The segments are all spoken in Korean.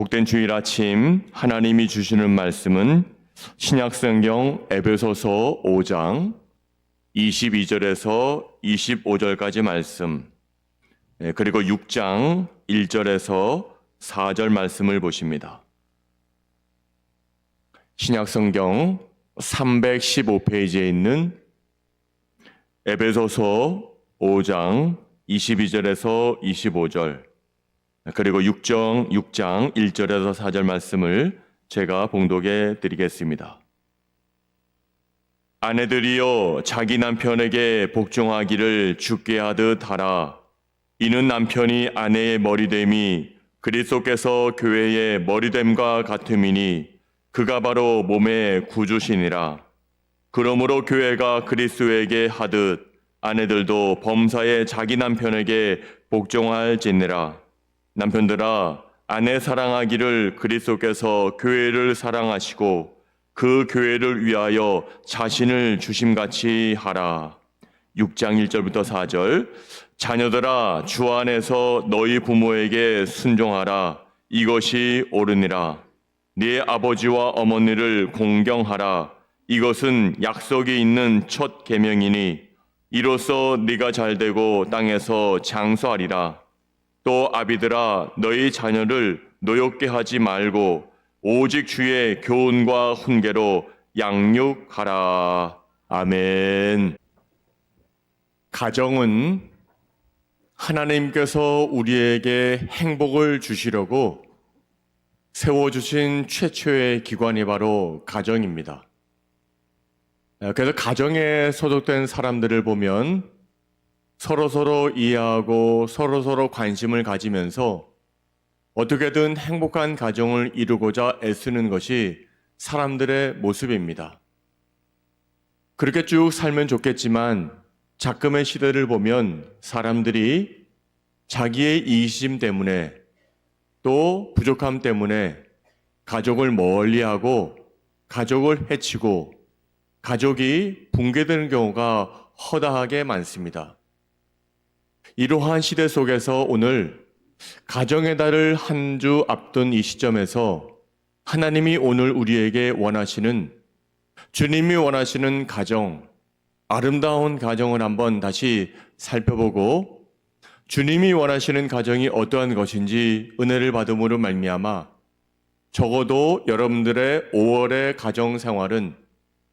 복된 주일 아침 하나님이 주시는 말씀은 신약성경 에베소서 5장 22절에서 25절까지 말씀, 그리고 6장 1절에서 4절 말씀을 보십니다. 신약성경 315페이지에 있는 에베소서 5장 22절에서 25절, 그리고 6장 1절에서 4절 말씀을 제가 봉독해 드리겠습니다. 아내들이여 자기 남편에게 복종하기를 주께 하듯 하라. 이는 남편이 아내의 머리됨이 그리스도께서 교회의 머리됨과 같음이니 그가 바로 몸의 구주시니라. 그러므로 교회가 그리스도에게 하듯 아내들도 범사에 자기 남편에게 복종할지니라. 남편들아, 아내 사랑하기를 그리스도께서 교회를 사랑하시고 그 교회를 위하여 자신을 주심같이 하라. 6장 1절부터 4절. 자녀들아, 주 안에서 너희 부모에게 순종하라. 이것이 옳으니라. 네 아버지와 어머니를 공경하라. 이것은 약속이 있는 첫 계명이니 이로써 네가 잘되고 땅에서 장수하리라. 또 아비들아, 너희 자녀를 노엽게 하지 말고 오직 주의 교훈과 훈계로 양육하라. 아멘. 가정은 하나님께서 우리에게 행복을 주시려고 세워주신 최초의 기관이 바로 가정입니다. 그래서 가정에 소속된 사람들을 보면 서로서로 이해하고 서로서로 관심을 가지면서 어떻게든 행복한 가정을 이루고자 애쓰는 것이 사람들의 모습입니다. 그렇게 쭉 살면 좋겠지만 작금의 시대를 보면 사람들이 자기의 이기심 때문에 또 부족함 때문에 가족을 멀리하고 가족을 해치고 가족이 붕괴되는 경우가 허다하게 많습니다. 이러한 시대 속에서 오늘 가정의 달을 한 주 앞둔 이 시점에서 하나님이 오늘 우리에게 원하시는, 주님이 원하시는 가정, 아름다운 가정을 한번 다시 살펴보고 주님이 원하시는 가정이 어떠한 것인지 은혜를 받음으로 말미암아 적어도 여러분들의 5월의 가정 생활은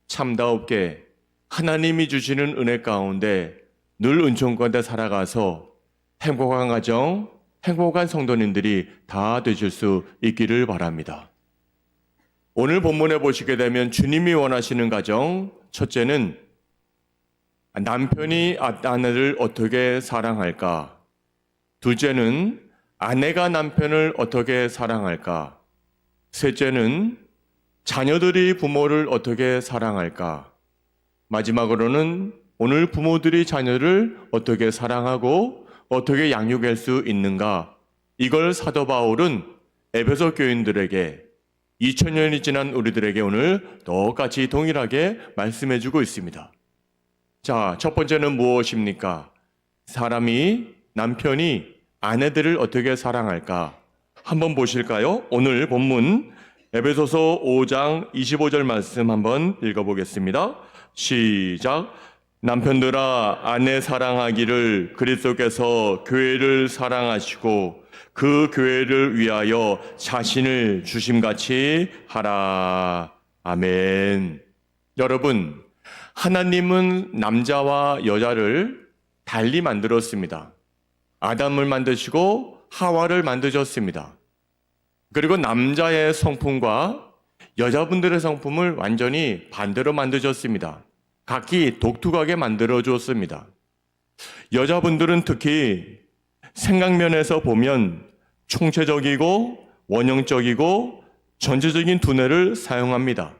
참다옵게 하나님이 주시는 은혜 가운데 늘 은총 가운데 살아가서 행복한 가정, 행복한 성도님들이 다 되실 수 있기를 바랍니다. 오늘 본문에 보시게 되면 주님이 원하시는 가정, 첫째는 남편이 아내를 어떻게 사랑할까? 둘째는 아내가 남편을 어떻게 사랑할까? 셋째는 자녀들이 부모를 어떻게 사랑할까? 마지막으로는 오늘 부모들이 자녀를 어떻게 사랑하고 어떻게 양육할 수 있는가? 이걸 사도 바울은 에베소 교인들에게 2000년이 지난 우리들에게 오늘 똑같이 동일하게 말씀해주고 있습니다. 자, 첫 번째는 무엇입니까? 남편이 아내들을 어떻게 사랑할까? 한번 보실까요? 오늘 본문 에베소서 5장 25절 말씀 한번 읽어보겠습니다. 시작. 남편들아, 아내 사랑하기를 그리스도께서 교회를 사랑하시고 그 교회를 위하여 자신을 주심같이 하라. 아멘. 여러분, 하나님은 남자와 여자를 달리 만들었습니다. 아담을 만드시고 하와를 만드셨습니다. 그리고 남자의 성품과 여자분들의 성품을 완전히 반대로 만드셨습니다. 각기 독특하게 만들어 주었습니다. 여자분들은 특히 생각면에서 보면 총체적이고 원형적이고 전체적인 두뇌를 사용합니다.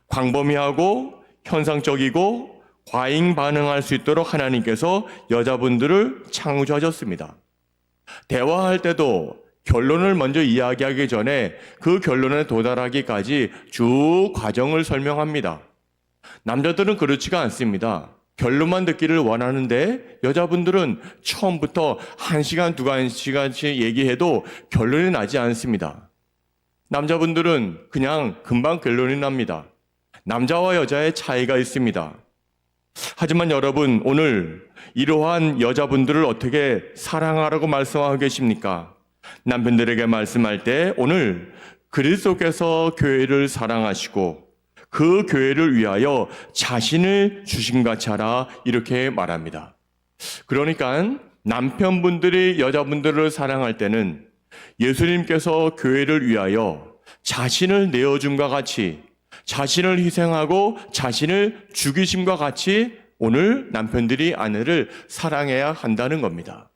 광범위하고 현상적이고 과잉 반응할 수 있도록 하나님께서 여자분들을 창조하셨습니다. 대화할 때도 결론을 먼저 이야기하기 전에 그 결론에 도달하기까지 쭉 과정을 설명합니다. 남자들은 그렇지가 않습니다. 결론만 듣기를 원하는데 여자분들은 처음부터 1시간, 2시간씩 얘기해도 결론이 나지 않습니다. 남자분들은 그냥 금방 결론이 납니다. 남자와 여자의 차이가 있습니다. 하지만 여러분, 오늘 이러한 여자분들을 어떻게 사랑하라고 말씀하고 계십니까? 남편들에게 말씀할 때 오늘 그리스도께서 교회를 사랑하시고 그 교회를 위하여 자신을 주심같이 하라 이렇게 말합니다. 그러니까 남편분들이 여자분들을 사랑할 때는 예수님께서 교회를 위하여 자신을 내어줌과 같이 자신을 희생하고 자신을 죽이심과 같이 오늘 남편들이 아내를 사랑해야 한다는 겁니다.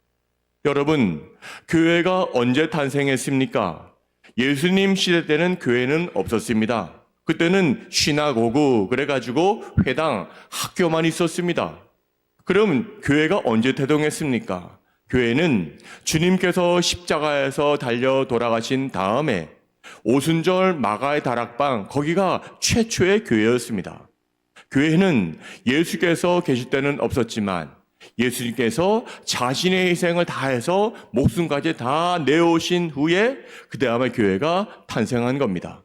여러분, 교회가 언제 탄생했습니까? 예수님 시대 때는 교회는 없었습니다. 그때는 시나고그 그래가지고 회당, 학교만 있었습니다. 그럼 교회가 언제 태동했습니까? 교회는 주님께서 십자가에서 달려 돌아가신 다음에 오순절 마가의 다락방, 거기가 최초의 교회였습니다. 교회는 예수께서 계실 때는 없었지만 예수님께서 자신의 희생을 다해서 목숨까지 다 내오신 후에 그 다음에 교회가 탄생한 겁니다.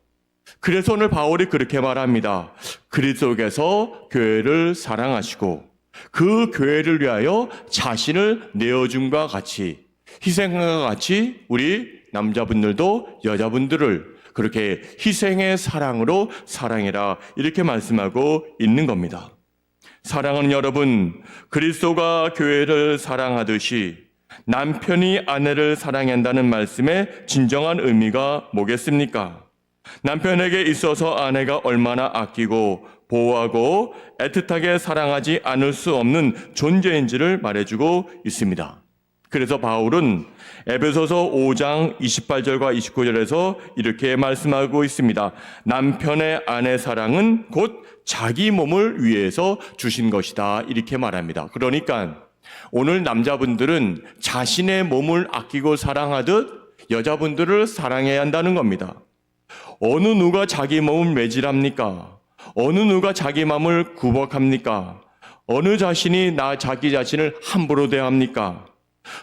그래서 오늘 바울이 그렇게 말합니다. 그리스도께서 교회를 사랑하시고 그 교회를 위하여 자신을 내어줌과 같이 희생과 같이 우리 남자분들도 여자분들을 그렇게 희생의 사랑으로 사랑해라 이렇게 말씀하고 있는 겁니다. 사랑하는 여러분, 그리스도가 교회를 사랑하듯이 남편이 아내를 사랑해야 한다는 말씀의 진정한 의미가 뭐겠습니까? 남편에게 있어서 아내가 얼마나 아끼고 보호하고 애틋하게 사랑하지 않을 수 없는 존재인지를 말해주고 있습니다. 그래서 바울은 에베소서 5장 28절과 29절에서 이렇게 말씀하고 있습니다. 남편의 아내 사랑은 곧 자기 몸을 위해서 주신 것이다 이렇게 말합니다. 그러니까 오늘 남자분들은 자신의 몸을 아끼고 사랑하듯 여자분들을 사랑해야 한다는 겁니다. 어느 누가 자기 몸을 매질합니까? 어느 누가 자기 마음을 구박합니까? 어느 자신이 자기 자신을 함부로 대합니까?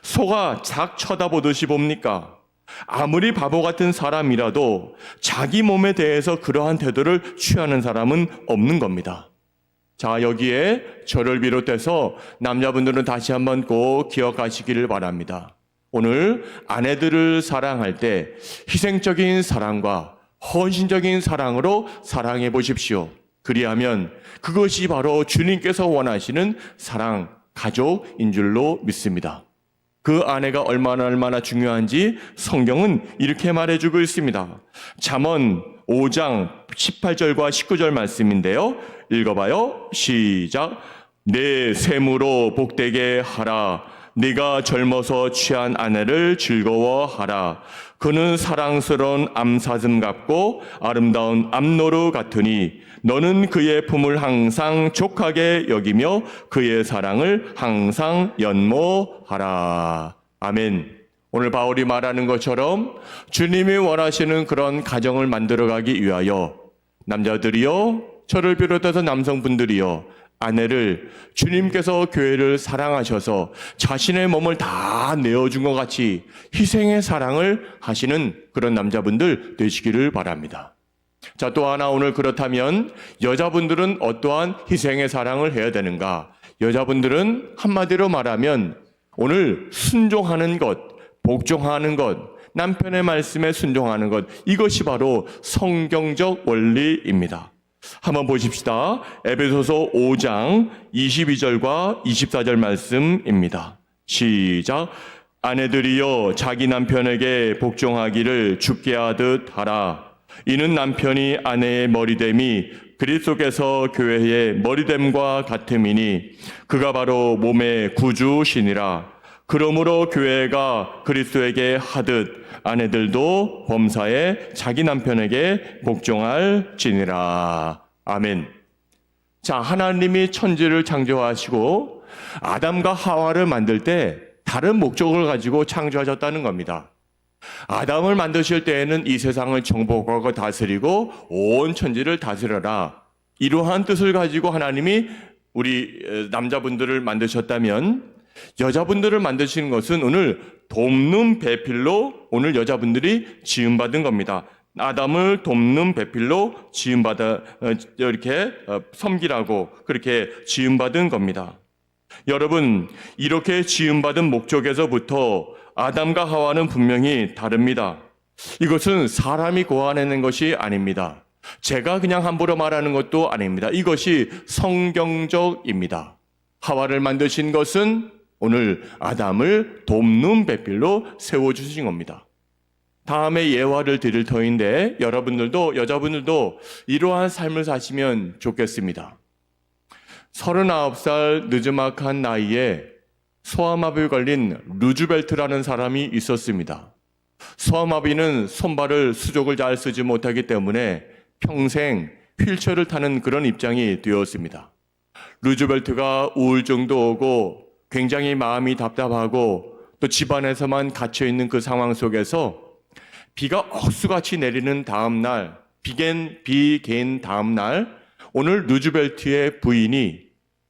소가 닭 쳐다보듯이 봅니까? 아무리 바보 같은 사람이라도 자기 몸에 대해서 그러한 태도를 취하는 사람은 없는 겁니다. 자, 여기에 저를 비롯해서 남자분들은 다시 한번 꼭 기억하시기를 바랍니다. 오늘 아내들을 사랑할 때 희생적인 사랑과 헌신적인 사랑으로 사랑해 보십시오. 그리하면 그것이 바로 주님께서 원하시는 사랑, 가족인 줄로 믿습니다. 그 아내가 얼마나 중요한지 성경은 이렇게 말해주고 있습니다. 잠언 5장 18절과 19절 말씀인데요. 읽어봐요. 시작. 내 샘으로 복되게 하라. 네가 젊어서 취한 아내를 즐거워하라. 그는 사랑스러운 암사슴 같고 아름다운 암노루 같으니 너는 그의 품을 항상 족하게 여기며 그의 사랑을 항상 연모하라. 아멘. 오늘 바울이 말하는 것처럼 주님이 원하시는 그런 가정을 만들어가기 위하여 남자들이요, 저를 비롯해서 남성분들이요, 아내를 주님께서 교회를 사랑하셔서 자신의 몸을 다 내어준 것 같이 희생의 사랑을 하시는 그런 남자분들 되시기를 바랍니다. 자, 또 하나 오늘 그렇다면 여자분들은 어떠한 희생의 사랑을 해야 되는가? 여자분들은 한마디로 말하면 오늘 순종하는 것, 복종하는 것, 남편의 말씀에 순종하는 것, 이것이 바로 성경적 원리입니다. 한번 보십시다. 에베소서 5장 22절과 24절 말씀입니다. 시작. 아내들이여 자기 남편에게 복종하기를 주께 하듯 하라. 이는 남편이 아내의 머리됨이 그리스도께서 교회의 머리됨과 같음이니 그가 바로 몸의 구주시니라. 그러므로 교회가 그리스도에게 하듯 아내들도 범사에 자기 남편에게 복종할지니라. 아멘. 자, 하나님이 천지를 창조하시고 아담과 하와를 만들 때 다른 목적을 가지고 창조하셨다는 겁니다. 아담을 만드실 때에는 이 세상을 정복하고 다스리고 온 천지를 다스려라, 이러한 뜻을 가지고 하나님이 우리 남자분들을 만드셨다면 여자분들을 만드시는 것은 오늘 돕는 배필로 오늘 여자분들이 지음받은 겁니다. 아담을 돕는 배필로 지음받아 이렇게 섬기라고 그렇게 지음받은 겁니다. 여러분, 이렇게 지음받은 목적에서부터 아담과 하와는 분명히 다릅니다. 이것은 사람이 고안해낸 것이 아닙니다. 제가 그냥 함부로 말하는 것도 아닙니다. 이것이 성경적입니다. 하와를 만드신 것은 오늘 아담을 돕는 배필로 세워주신 겁니다. 다음에 예화를 드릴 터인데 여러분들도 여자분들도 이러한 삶을 사시면 좋겠습니다. 39살 늦지막한 나이에 소아마비에 걸린 루즈벨트라는 사람이 있었습니다. 소아마비는 손발을 수족을 잘 쓰지 못하기 때문에 평생 휠체어를 타는 그런 입장이 되었습니다. 루즈벨트가 우울증도 오고 굉장히 마음이 답답하고 또 집안에서만 갇혀있는 그 상황 속에서 비가 억수같이 내리는 다음 날, 비 개인 다음 날, 오늘 루즈벨트의 부인이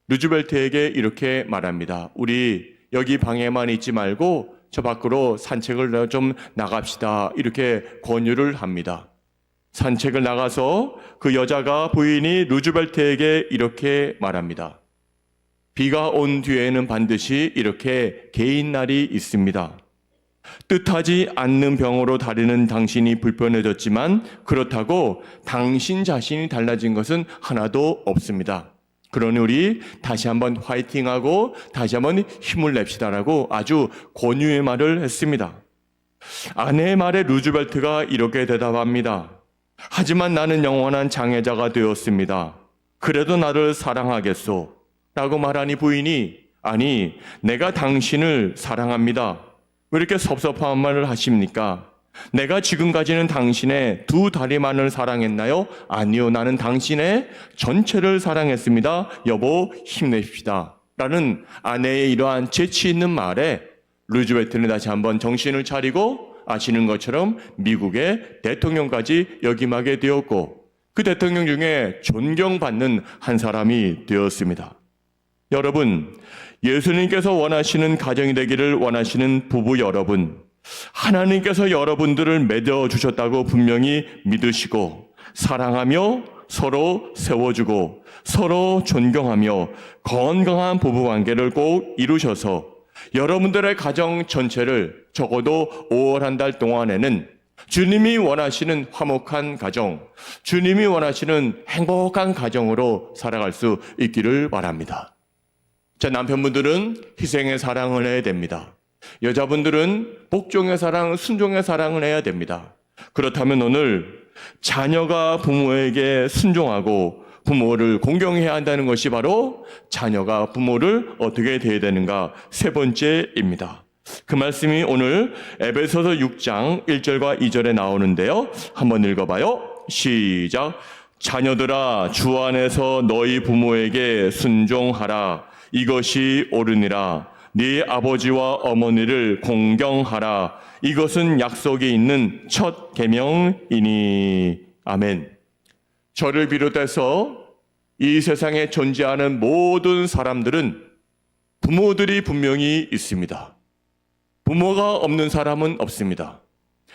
루즈벨트에게 이렇게 말합니다. 우리 여기 방에만 있지 말고 저 밖으로 산책을 좀 나갑시다. 이렇게 권유를 합니다. 산책을 나가서 그 여자가 부인이 루즈벨트에게 이렇게 말합니다. 비가 온 뒤에는 반드시 이렇게 개인 날이 있습니다. 뜻하지 않는 병으로 다리는 당신이 불편해졌지만 그렇다고 당신 자신이 달라진 것은 하나도 없습니다. 그러니 우리 다시 한번 화이팅하고 다시 한번 힘을 냅시다라고 아주 권유의 말을 했습니다. 아내의 말에 루즈벨트가 이렇게 대답합니다. 하지만 나는 영원한 장애자가 되었습니다. 그래도 나를 사랑하겠소? 라고 말하니 부인이 아니 내가 당신을 사랑합니다. 왜 이렇게 섭섭한 말을 하십니까? 내가 지금까지는 당신의 두 다리만을 사랑했나요? 아니요, 나는 당신의 전체를 사랑했습니다. 여보, 힘내십시다. 라는 아내의 이러한 재치 있는 말에 루즈벨트는 다시 한번 정신을 차리고 아시는 것처럼 미국의 대통령까지 역임하게 되었고 그 대통령 중에 존경받는 한 사람이 되었습니다. 여러분, 예수님께서 원하시는 가정이 되기를 원하시는 부부 여러분, 하나님께서 여러분들을 맺어주셨다고 분명히 믿으시고 사랑하며 서로 세워주고 서로 존경하며 건강한 부부관계를 꼭 이루셔서 여러분들의 가정 전체를 적어도 5월 한 달 동안에는 주님이 원하시는 화목한 가정, 주님이 원하시는 행복한 가정으로 살아갈 수 있기를 바랍니다. 자, 남편분들은 희생의 사랑을 해야 됩니다. 여자분들은 복종의 사랑, 순종의 사랑을 해야 됩니다. 그렇다면 오늘 자녀가 부모에게 순종하고 부모를 공경해야 한다는 것이 바로 자녀가 부모를 어떻게 대해야 되는가 세 번째입니다. 그 말씀이 오늘 에베소서 6장 1절과 2절에 나오는데요. 한번 읽어봐요. 시작. 자녀들아 주 안에서 너희 부모에게 순종하라. 이것이 옳으니라. 네 아버지와 어머니를 공경하라. 이것은 약속이 있는 첫 계명이니. 아멘. 저를 비롯해서 이 세상에 존재하는 모든 사람들은 부모들이 분명히 있습니다. 부모가 없는 사람은 없습니다.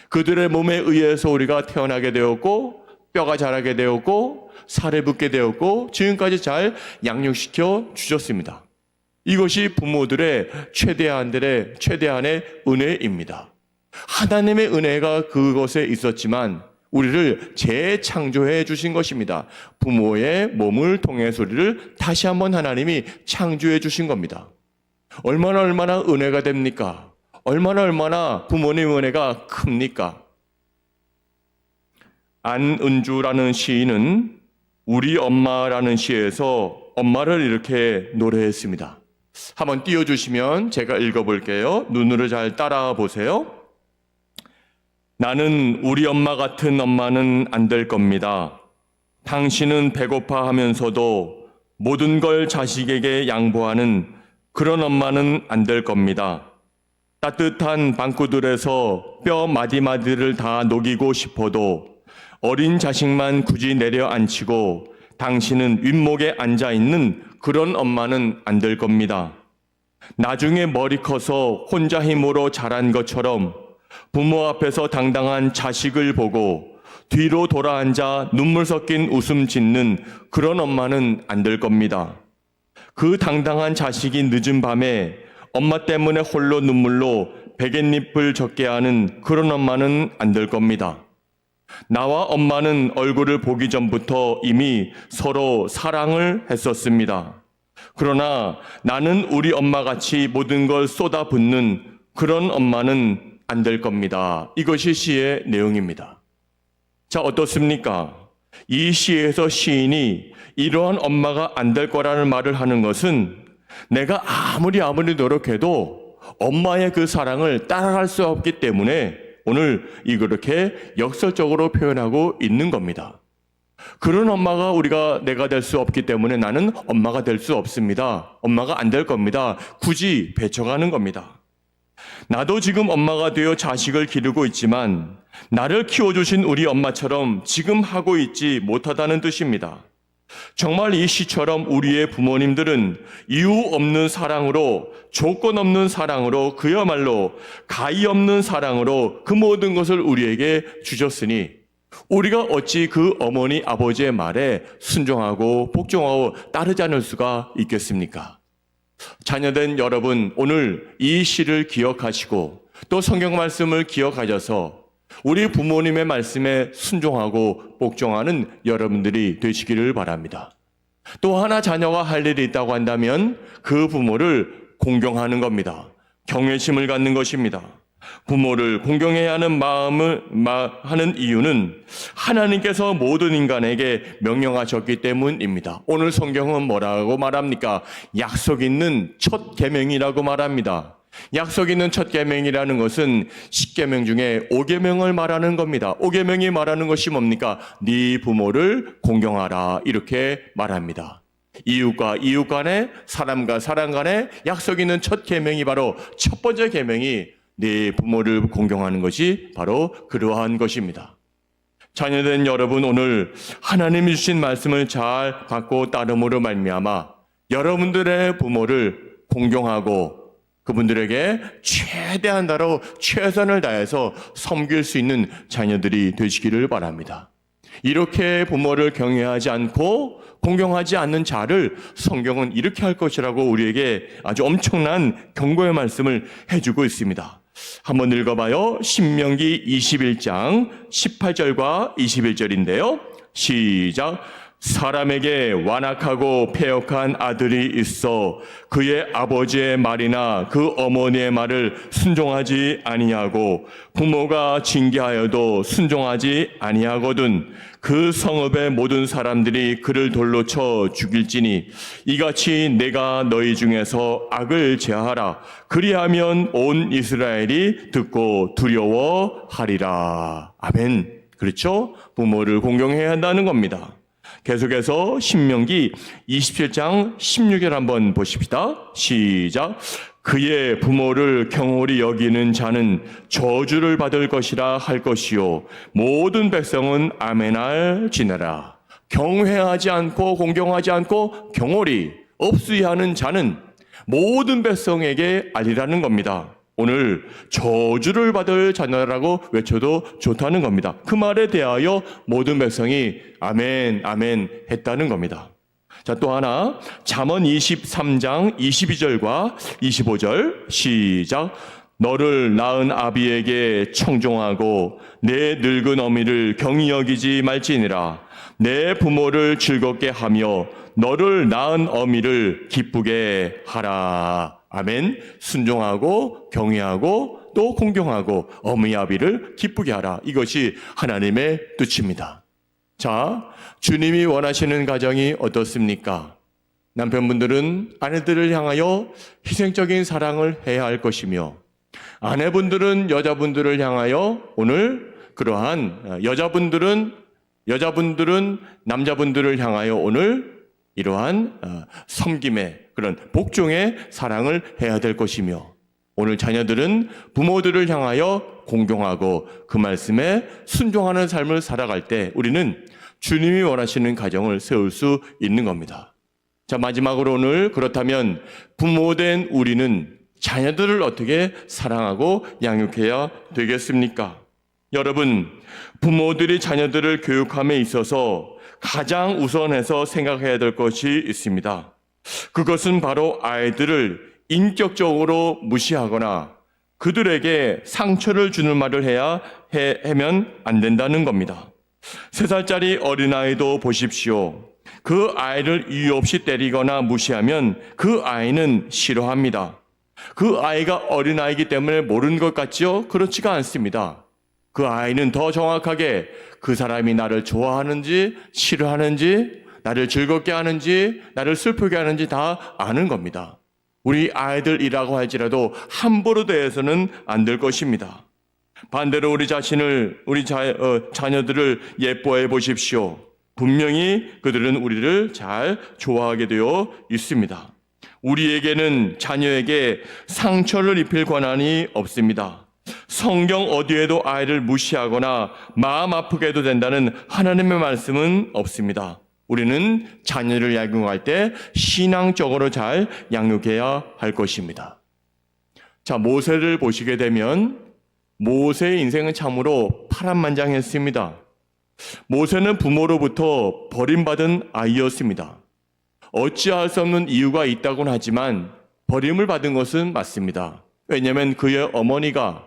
그들의 몸에 의해서 우리가 태어나게 되었고 뼈가 자라게 되었고 살에 붙게 되었고 지금까지 잘 양육시켜 주셨습니다. 이것이 부모들의 최대한의 은혜입니다. 하나님의 은혜가 그것에 있었지만 우리를 재창조해 주신 것입니다. 부모의 몸을 통해서 우리를 다시 한번 하나님이 창조해 주신 겁니다. 얼마나 은혜가 됩니까? 얼마나 부모님의 은혜가 큽니까? 안은주라는 시인은 우리 엄마라는 시에서 엄마를 이렇게 노래했습니다. 한번 띄워주시면 제가 읽어볼게요. 눈으로 잘 따라와 보세요. 나는 우리 엄마 같은 엄마는 안 될 겁니다. 당신은 배고파 하면서도 모든 걸 자식에게 양보하는 그런 엄마는 안 될 겁니다. 따뜻한 방구들에서 뼈 마디마디를 다 녹이고 싶어도 어린 자식만 굳이 내려앉히고 당신은 윗목에 앉아있는 그런 엄마는 안 될 겁니다. 나중에 머리 커서 혼자 힘으로 자란 것처럼 부모 앞에서 당당한 자식을 보고 뒤로 돌아앉아 눈물 섞인 웃음 짓는 그런 엄마는 안 될 겁니다. 그 당당한 자식이 늦은 밤에 엄마 때문에 홀로 눈물로 베갯잎을 젖게 하는 그런 엄마는 안 될 겁니다. 나와 엄마는 얼굴을 보기 전부터 이미 서로 사랑을 했었습니다. 그러나 나는 우리 엄마같이 모든 걸 쏟아붓는 그런 엄마는 안 될 겁니다. 이것이 시의 내용입니다. 자, 어떻습니까? 이 시에서 시인이 이러한 엄마가 안 될 거라는 말을 하는 것은 내가 아무리 노력해도 엄마의 그 사랑을 따라갈 수 없기 때문에 오늘 이렇게 역설적으로 표현하고 있는 겁니다. 그런 엄마가 내가 될 수 없기 때문에 나는 엄마가 될 수 없습니다. 엄마가 안 될 겁니다. 굳이 배척하는 겁니다. 나도 지금 엄마가 되어 자식을 기르고 있지만 나를 키워주신 우리 엄마처럼 지금 하고 있지 못하다는 뜻입니다. 정말 이 시처럼 우리의 부모님들은 이유 없는 사랑으로, 조건 없는 사랑으로, 그야말로 가히 없는 사랑으로 그 모든 것을 우리에게 주셨으니 우리가 어찌 그 어머니 아버지의 말에 순종하고 복종하고 따르지 않을 수가 있겠습니까? 자녀된 여러분, 오늘 이 시를 기억하시고 또 성경 말씀을 기억하셔서 우리 부모님의 말씀에 순종하고 복종하는 여러분들이 되시기를 바랍니다. 또 하나 자녀가 할 일이 있다고 한다면 그 부모를 공경하는 겁니다. 경외심을 갖는 것입니다. 부모를 공경해야 하는 하는 이유는 하나님께서 모든 인간에게 명령하셨기 때문입니다. 오늘 성경은 뭐라고 말합니까? 약속 있는 첫 계명이라고 말합니다. 약속 있는 첫 계명이라는 것은 10계명 중에 5계명을 말하는 겁니다. 5계명이 말하는 것이 뭡니까? 네 부모를 공경하라, 이렇게 말합니다. 이웃과 이웃 간에, 사람과 사람 간에 약속 있는 첫 계명이 바로 첫 번째 계명이 네 부모를 공경하는 것이 바로 그러한 것입니다. 자녀된 여러분, 오늘 하나님이 주신 말씀을 잘 받고 따름으로 말미암아 여러분들의 부모를 공경하고 그분들에게 최대한 다로 최선을 다해서 섬길 수 있는 자녀들이 되시기를 바랍니다. 이렇게 부모를 경외하지 않고 공경하지 않는 자를 성경은 이렇게 할 것이라고 우리에게 아주 엄청난 경고의 말씀을 해주고 있습니다. 한번 읽어봐요. 신명기 21장 18절과 21절인데요. 시작. 사람에게 완악하고 패역한 아들이 있어 그의 아버지의 말이나 그 어머니의 말을 순종하지 아니하고 부모가 징계하여도 순종하지 아니하거든 그 성읍의 모든 사람들이 그를 돌로 쳐 죽일지니 이같이 내가 너희 중에서 악을 제하라 그리하면 온 이스라엘이 듣고 두려워하리라. 아멘. 그렇죠? 부모를 공경해야 한다는 겁니다. 계속해서 신명기 27장 16절 한번 보십시다. 시작. 그의 부모를 경홀히 여기는 자는 저주를 받을 것이라 할 것이요 모든 백성은 아멘할 지내라. 경외하지 않고 공경하지 않고 경홀히 없으이하는 자는 모든 백성에게 알리라는 겁니다. 오늘 저주를 받을 자녀라고 외쳐도 좋다는 겁니다. 그 말에 대하여 모든 백성이 아멘 아멘 했다는 겁니다. 자, 또 하나 잠언 23장 22절과 25절 시작. 너를 낳은 아비에게 청종하고 내 늙은 어미를 경히 여기지 말지니라. 내 부모를 즐겁게 하며 너를 낳은 어미를 기쁘게 하라. 아멘. 순종하고 경외하고 또 공경하고 어머니 아비를 기쁘게 하라. 이것이 하나님의 뜻입니다. 자, 주님이 원하시는 가정이 어떻습니까? 남편분들은 아내들을 향하여 희생적인 사랑을 해야 할 것이며 아내분들은 여자분들을 향하여 오늘 그러한 여자분들은 남자분들을 향하여 오늘 이러한 섬김의 그런 복종의 사랑을 해야 될 것이며 오늘 자녀들은 부모들을 향하여 공경하고 그 말씀에 순종하는 삶을 살아갈 때 우리는 주님이 원하시는 가정을 세울 수 있는 겁니다. 자, 마지막으로 오늘 그렇다면 부모된 우리는 자녀들을 어떻게 사랑하고 양육해야 되겠습니까? 여러분, 부모들이 자녀들을 교육함에 있어서 가장 우선해서 생각해야 될 것이 있습니다. 그것은 바로 아이들을 인격적으로 무시하거나 그들에게 상처를 주는 말을 하면 안 된다는 겁니다. 3살짜리 어린아이도 보십시오. 그 아이를 이유 없이 때리거나 무시하면 그 아이는 싫어합니다. 그 아이가 어린아이이기 때문에 모르는 것 같지요? 그렇지가 않습니다. 그 아이는 더 정확하게 그 사람이 나를 좋아하는지 싫어하는지 나를 즐겁게 하는지 나를 슬프게 하는지 다 아는 겁니다. 우리 아이들이라고 할지라도 함부로 대해서는 안 될 것입니다. 반대로 우리 자녀들을 예뻐해 보십시오. 분명히 그들은 우리를 잘 좋아하게 되어 있습니다. 우리에게는 자녀에게 상처를 입힐 권한이 없습니다. 성경 어디에도 아이를 무시하거나 마음 아프게 해도 된다는 하나님의 말씀은 없습니다. 우리는 자녀를 양육할 때 신앙적으로 잘 양육해야 할 것입니다. 자, 모세를 보시게 되면 모세의 인생은 참으로 파란만장했습니다. 모세는 부모로부터 버림받은 아이였습니다. 어찌할 수 없는 이유가 있다고는 하지만 버림을 받은 것은 맞습니다. 왜냐하면 그의 어머니가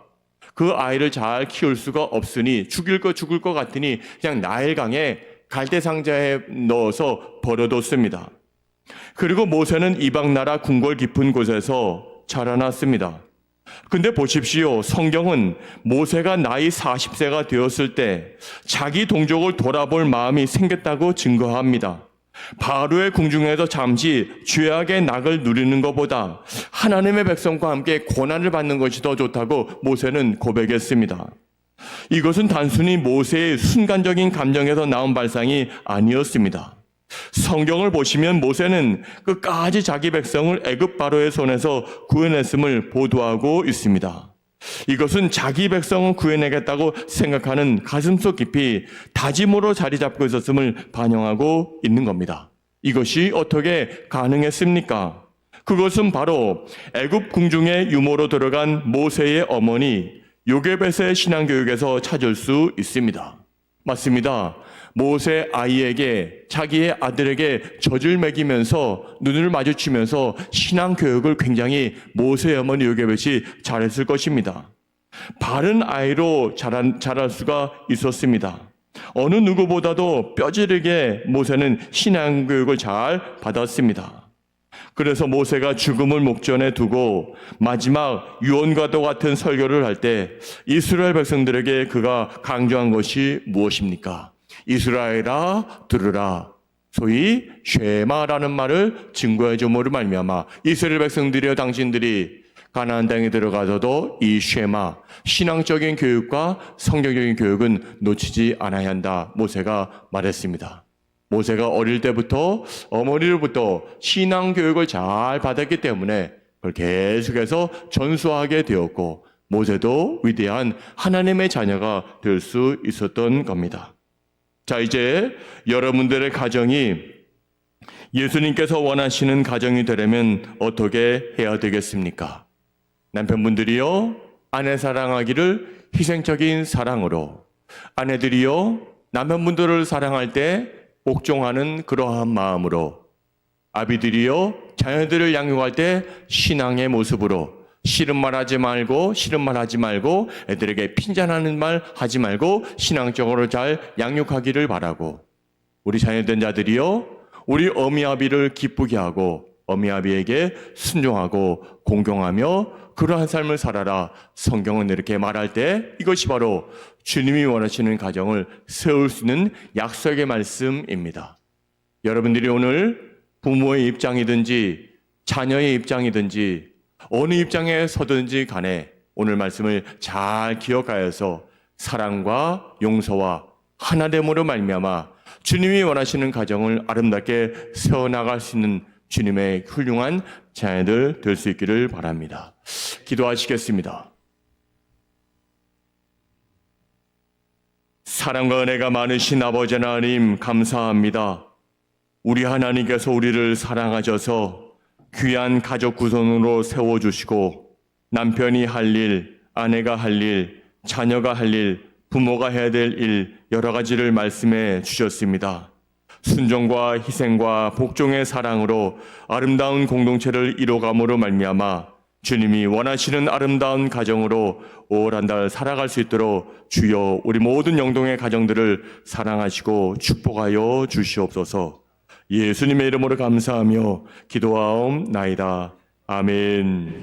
그 아이를 잘 키울 수가 없으니 죽을 것 같으니 그냥 나일강에 갈대 상자에 넣어서 버려뒀습니다. 그리고 모세는 이방 나라 궁궐 깊은 곳에서 자라났습니다. 근데 보십시오. 성경은 모세가 나이 40세가 되었을 때 자기 동족을 돌아볼 마음이 생겼다고 증거합니다. 바로의 궁중에서 잠시 죄악의 낙을 누리는 것보다 하나님의 백성과 함께 고난을 받는 것이 더 좋다고 모세는 고백했습니다. 이것은 단순히 모세의 순간적인 감정에서 나온 발상이 아니었습니다. 성경을 보시면 모세는 끝까지 자기 백성을 애굽 바로의 손에서 구해냈음을 보도하고 있습니다. 이것은 자기 백성을 구해내겠다고 생각하는 가슴속 깊이 다짐으로 자리 잡고 있었음을 반영하고 있는 겁니다. 이것이 어떻게 가능했습니까? 그것은 바로 애굽 궁중의 유모로 들어간 모세의 어머니 요게벳의 신앙교육에서 찾을 수 있습니다. 맞습니다. 모세 아이에게 자기의 아들에게 젖을 먹이면서 눈을 마주치면서 신앙교육을 굉장히 모세 어머니 요게벳이 잘했을 것입니다. 바른 아이로 자랄 수가 있었습니다. 어느 누구보다도 뼈저리게 모세는 신앙교육을 잘 받았습니다. 그래서 모세가 죽음을 목전에 두고 마지막 유언과도 같은 설교를 할 때 이스라엘 백성들에게 그가 강조한 것이 무엇입니까? 이스라엘아 들으라. 소위 쉐마라는 말을 증거해 줌으로 말미암아 이스라엘 백성들이여 당신들이 가나안 땅에 들어가서도 이 쉐마 신앙적인 교육과 성경적인 교육은 놓치지 않아야 한다. 모세가 말했습니다. 모세가 어릴 때부터 어머니로부터 신앙 교육을 잘 받았기 때문에 그걸 계속해서 전수하게 되었고 모세도 위대한 하나님의 자녀가 될 수 있었던 겁니다. 자, 이제 여러분들의 가정이 예수님께서 원하시는 가정이 되려면 어떻게 해야 되겠습니까? 남편분들이요, 아내 사랑하기를 희생적인 사랑으로, 아내들이요, 남편분들을 사랑할 때 복종하는 그러한 마음으로, 아비들이요, 자녀들을 양육할 때 신앙의 모습으로, 싫은 말 하지 말고 애들에게 핀잔하는 말 하지 말고 신앙적으로 잘 양육하기를 바라고, 우리 자녀된 자들이요, 우리 어미아비를 기쁘게 하고 어미아비에게 순종하고 공경하며 그러한 삶을 살아라. 성경은 이렇게 말할 때 이것이 바로 주님이 원하시는 가정을 세울 수 있는 약속의 말씀입니다. 여러분들이 오늘 부모의 입장이든지 자녀의 입장이든지 어느 입장에 서든지 간에 오늘 말씀을 잘 기억하여서 사랑과 용서와 하나됨으로 말미암아 주님이 원하시는 가정을 아름답게 세워나갈 수 있는 주님의 훌륭한 자녀들 될 수 있기를 바랍니다. 기도하시겠습니다. 사랑과 은혜가 많으신 아버지 하나님 감사합니다. 우리 하나님께서 우리를 사랑하셔서 귀한 가족 구성으로 세워주시고 남편이 할 일, 아내가 할 일, 자녀가 할 일, 부모가 해야 될 일 여러 가지를 말씀해 주셨습니다. 순종과 희생과 복종의 사랑으로 아름다운 공동체를 이뤄감으로 말미암아 주님이 원하시는 아름다운 가정으로 올 한 달 살아갈 수 있도록 주여 우리 모든 영동의 가정들을 사랑하시고 축복하여 주시옵소서. 예수님의 이름으로 감사하며 기도하옵나이다. 아멘.